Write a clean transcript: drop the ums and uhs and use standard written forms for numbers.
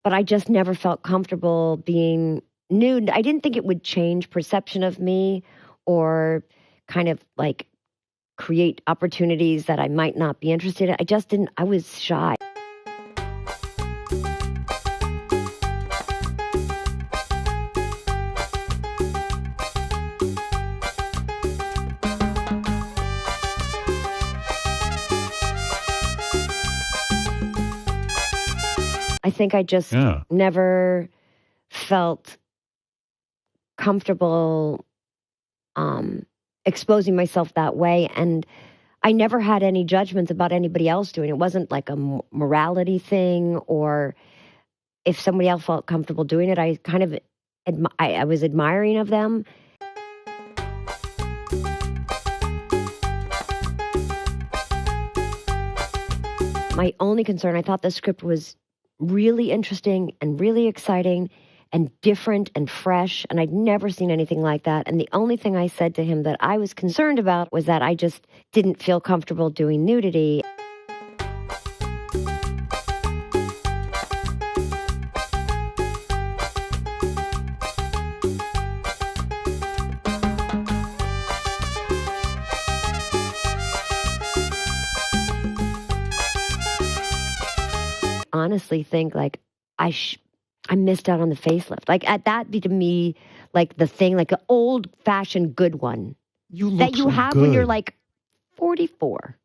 but I just never felt comfortable being nude. I didn't think it would change perception of me or kind of like create opportunities that I might not be interested in. I just didn't, I was shy. I think I just never felt comfortable exposing myself that way. And I never had any judgments about anybody else doing it. It wasn't like a morality thing, or if somebody else felt comfortable doing it, I kind of, I was admiring of them. My only concern, I thought the script was really interesting and really exciting and different and fresh, and I'd never seen anything like that. And the only thing I said to him that I was concerned about was that I just didn't feel comfortable doing nudity. Honestly think like I missed out on the facelift. Like at that be to me like the thing, like an old fashioned good one you look that you so have good when you're like 44.